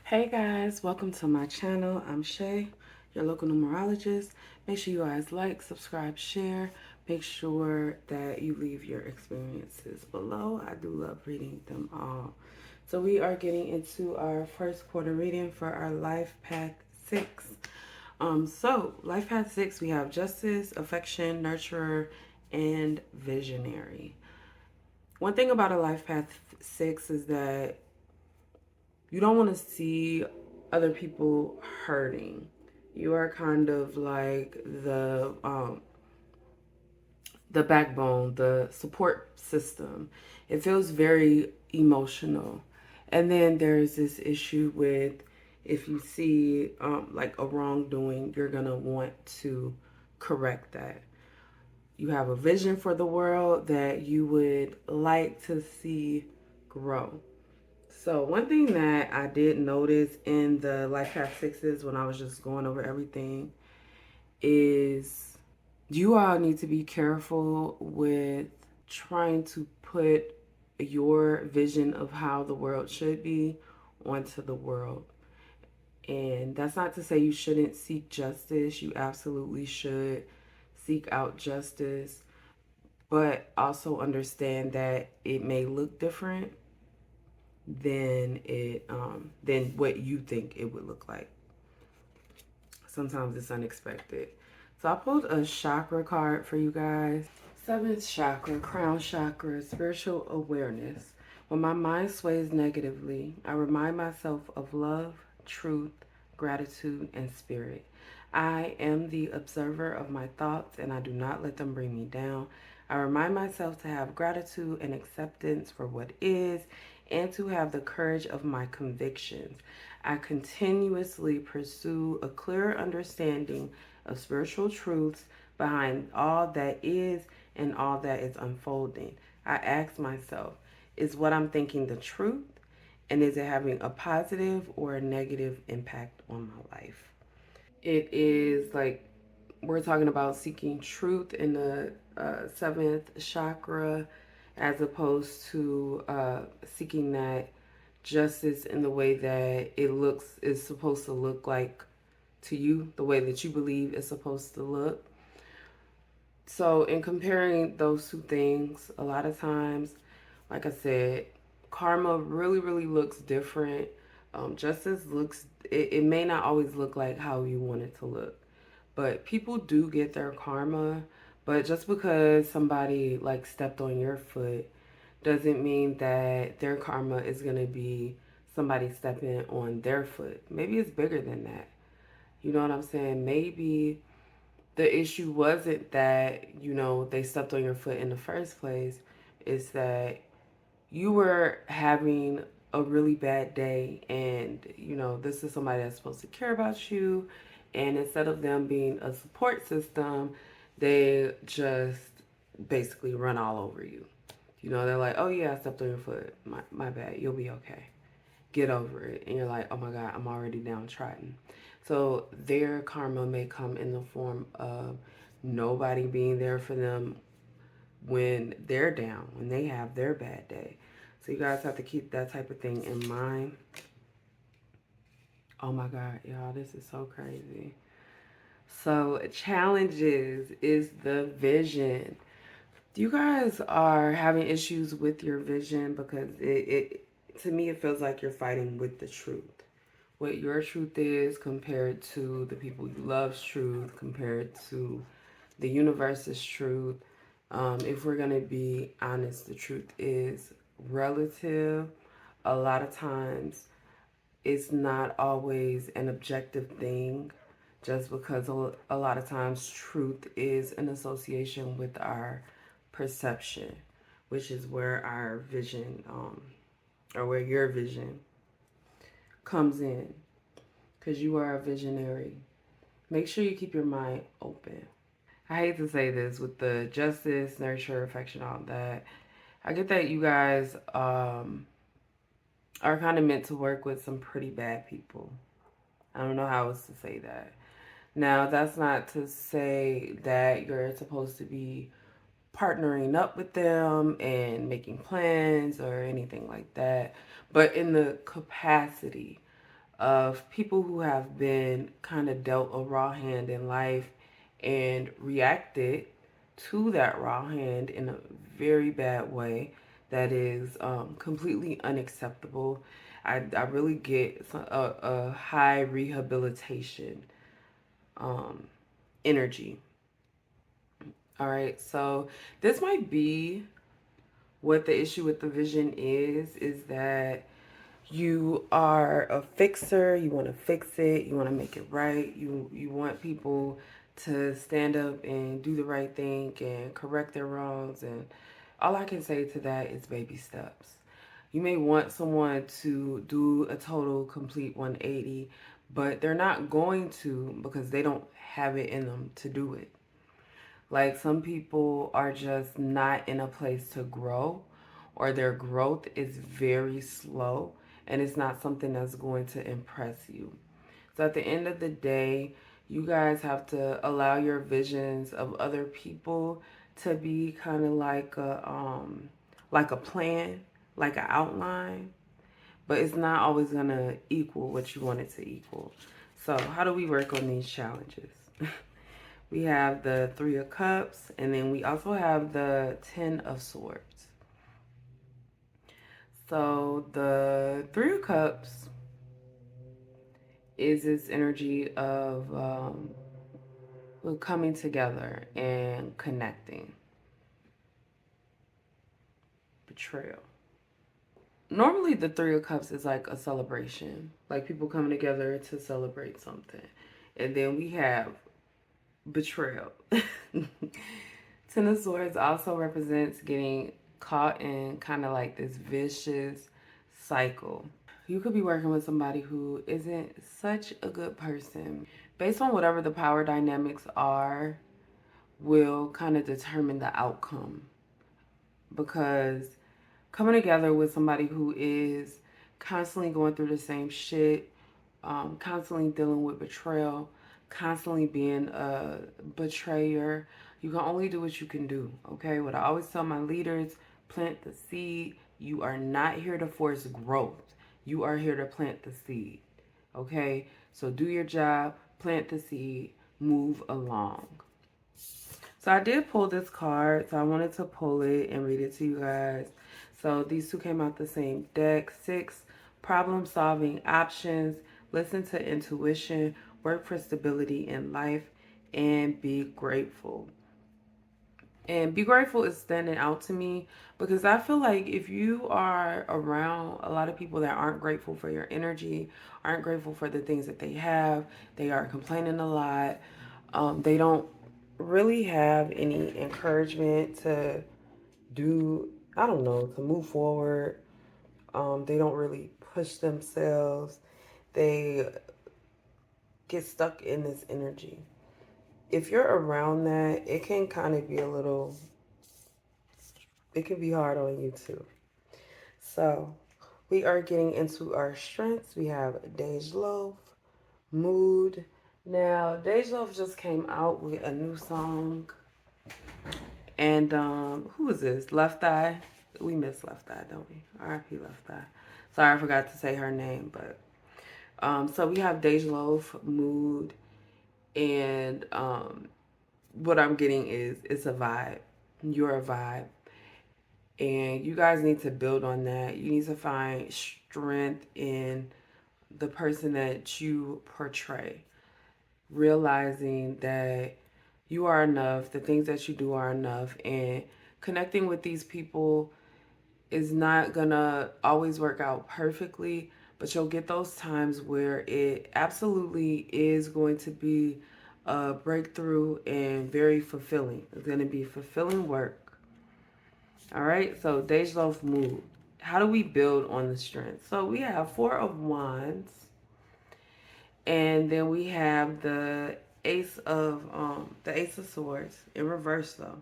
Hey guys, welcome to my channel. I'm Shay, your local numerologist. Make sure you guys like, subscribe, share. Make sure that you leave your experiences below. I do love reading them all. So we are getting into our first quarter reading for our Life Path 6. Life Path 6, we have Justice, Affection, Nurturer, and Visionary. One thing about a Life Path 6 is that you don't want to see other people hurting. You are kind of like the backbone, the support system. It feels very emotional. And then there's this issue with if you see like a wrongdoing, you're gonna want to correct that. You have a vision for the world that you would like to see grow. So one thing that I did notice in the Life Path Sixes when I was just going over everything is you all need to be careful with trying to put your vision of how the world should be onto the world. And that's not to say you shouldn't seek justice. You absolutely should seek out justice, but also understand that it may look different than what you think it would look like. Sometimes it's unexpected. So I pulled a chakra card for you guys. Seventh chakra, crown chakra, spiritual awareness. When my mind sways negatively, I remind myself of love, truth, gratitude, and spirit. I am the observer of my thoughts and I do not let them bring me down. I remind myself to have gratitude and acceptance for what is and to have the courage of my convictions. I continuously pursue a clearer understanding of spiritual truths behind all that is and all that is unfolding. I ask myself, is what I'm thinking the truth? And is it having a positive or a negative impact on my life? It is like we're talking about seeking truth in the seventh chakra as opposed to seeking that justice in the way that it looks is supposed to look like to you, the way that you believe it's supposed to look. So, in comparing those two things, a lot of times, like I said, karma really looks different. Justice looks, it may not always look like how you want it to look, but people do get their karma. But just because somebody like stepped on your foot doesn't mean that their karma is going to be somebody stepping on their foot. Maybe it's bigger than that. You know what I'm saying? Maybe the issue wasn't that, they stepped on your foot in the first place. It's that you were having a really bad day and, this is somebody that's supposed to care about you. And instead of them being a support system, they just basically run all over you. They're like, oh yeah, I stepped on your foot. My bad. You'll be okay. Get over it. And you're like, oh my God, I'm already downtrodden. So their karma may come in the form of nobody being there for them when they're down, when they have their bad day. So you guys have to keep that type of thing in mind. Oh my God, y'all, this is so crazy. So challenges is the vision. You guys are having issues with your vision because it to me it feels like you're fighting with the truth. What your truth is compared to the people you love's truth, compared to the universe's truth. If we're gonna be honest, the truth is relative. A lot of times it's not always an objective thing just because a lot of times truth is an association with our perception, which is where our vision or where your vision comes in, because you are a visionary. Make sure you keep your mind open. I hate to say this with the justice, nurture, affection, all that. I get that you guys are kind of meant to work with some pretty bad people. I don't know how else to say that. Now, that's not to say that you're supposed to be partnering up with them and making plans or anything like that, but in the capacity of people who have been kind of dealt a raw hand in life and reacted to that raw hand in a very bad way that is completely unacceptable. I really get a high rehabilitation energy. All right, so this might be what the issue with the vision is that you are a fixer, you want to fix it, you want to make it right, you want people to stand up and do the right thing and correct their wrongs, and all I can say to that is baby steps. You may want someone to do a total complete 180, but they're not going to because they don't have it in them to do it. Like some people are just not in a place to grow, or their growth is very slow and it's not something that's going to impress you. So at the end of the day, you guys have to allow your visions of other people to be kind of like a plan, like an outline, but it's not always going to equal what you want it to equal. So how do we work on these challenges? We have the Three of Cups, and then we also have the Ten of Swords. So the Three of Cups is this energy of coming together and connecting. Betrayal. Normally the Three of Cups is like a celebration, like people coming together to celebrate something. And then we have betrayal. Ten of Swords also represents getting caught in kind of like this vicious cycle. You could be working with somebody who isn't such a good person. Based on whatever the power dynamics are, will kind of determine the outcome. Because coming together with somebody who is constantly going through the same shit, constantly dealing with betrayal, constantly being a betrayer, you can only do what you can do, okay? What I always tell my leaders, plant the seed. You are not here to force growth. You are here to plant the seed, okay? So do your job, plant the seed, move along. So I did pull this card, so I wanted to pull it and read it to you guys. So these two came out the same deck. 6, problem-solving options, listen to intuition, work for stability in life, and be grateful. And be grateful is standing out to me because I feel like if you are around a lot of people that aren't grateful for your energy, aren't grateful for the things that they have, they are complaining a lot, they don't really have any encouragement to do, I don't know, to move forward. They don't really push themselves. They get stuck in this energy. If you're around that, it can kind of be it can be hard on you too. So we are getting into our strengths. We have Dej Loaf, Mood. Now, Dej Loaf just came out with a new song. And who is this? Left Eye. We miss Left Eye, don't we? R.I.P. Left Eye. Sorry, I forgot to say her name, but so we have Dej Loaf, Mood, and what I'm getting is it's a vibe. You're a vibe. And you guys need to build on that. You need to find strength in the person that you portray. Realizing that you are enough, the things that you do are enough, and connecting with these people is not gonna always work out perfectly, but you'll get those times where it absolutely is going to be a breakthrough and very fulfilling. It's gonna be fulfilling work. All right, so Dej Loaf, Mood. How do we build on the strength? So we have 4 of Wands, and then we have the Ace of Swords in reverse though.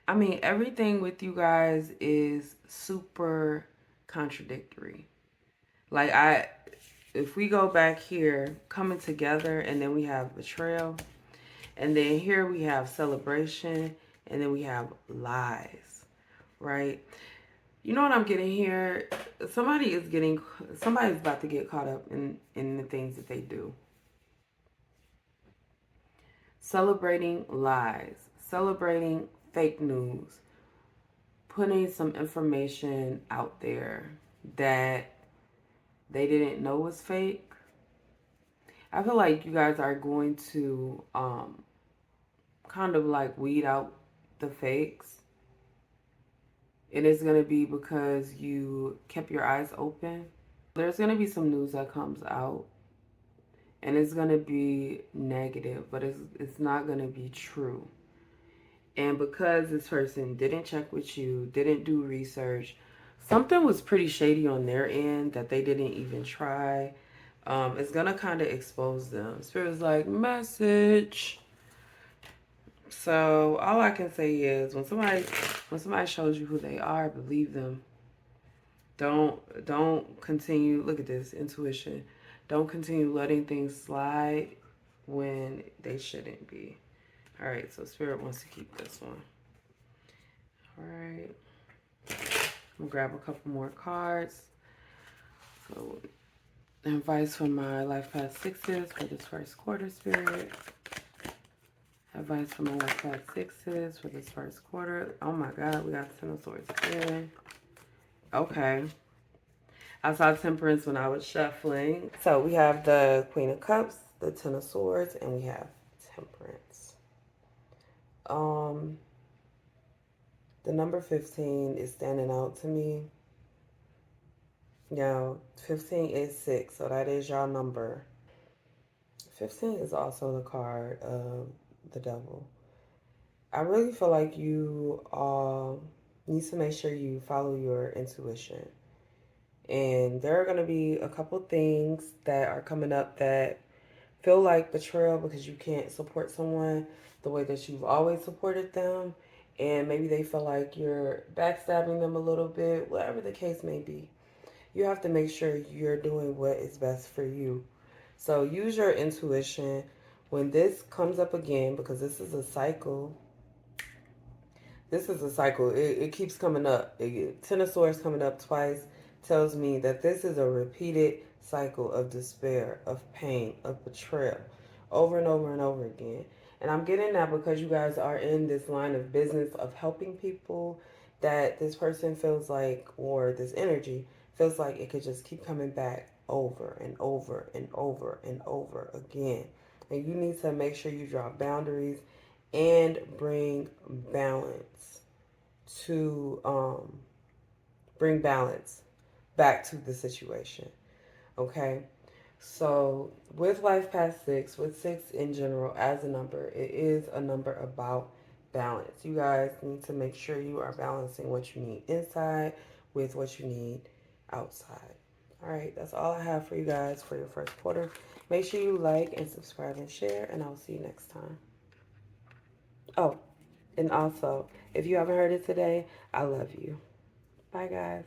I mean, everything with you guys is super contradictory. Like if we go back here, coming together, and then we have betrayal, and then here we have celebration, and then we have lies, right? You know what I'm getting here? Somebody's about to get caught up in the things that they do. Celebrating lies, celebrating fake news, putting some information out there that they didn't know was fake. I feel like you guys are going to kind of like weed out the fakes. It is going to be because you kept your eyes open. There's going to be some news that comes out and it's going to be negative, but it's not going to be true. And because this person didn't check with you, didn't do research, something was pretty shady on their end that they didn't even try. It's going to kind of expose them. Spirit's like, message. So all I can say is when somebody shows you who they are, believe them. Don't continue, look at this, intuition. Don't continue letting things slide when they shouldn't be. All right, so Spirit wants to keep this one. All right. I'm gonna grab a couple more cards. So advice from my life path sixes for this first quarter, Spirit. Advice from my life path sixes for this first quarter. Oh my God, we got Ten of Swords again. Okay. I saw Temperance when I was shuffling. So we have the Queen of Cups, the Ten of Swords, and we have Temperance. The number 15 is standing out to me. Now, 15 is 6, so that is your number. 15 is also the card of the devil. I really feel like you need to make sure you follow your intuition. And there are going to be a couple things that are coming up that feel like betrayal because you can't support someone the way that you've always supported them. And maybe they feel like you're backstabbing them a little bit, whatever the case may be. You have to make sure you're doing what is best for you. So use your intuition when this comes up again, because this is a cycle. This is a cycle. It keeps coming up. Ten of Swords coming up twice tells me that this is a repeated cycle of despair, of pain, of betrayal, over and over and over again. And I'm getting that because you guys are in this line of business of helping people, that this person feels like, or this energy feels like it could just keep coming back over and over and over and over again. And you need to make sure you draw boundaries and bring balance to bring balance back to the situation. Okay, so with life past 6, with 6 in general as a number, it is a number about balance. You guys need to make sure you are balancing what you need inside with what you need outside. All right, that's all I have for you guys for your first quarter. Make sure you like and subscribe and share, and I'll see you next time. Oh, and also, if you haven't heard it today, I love you. Bye, guys.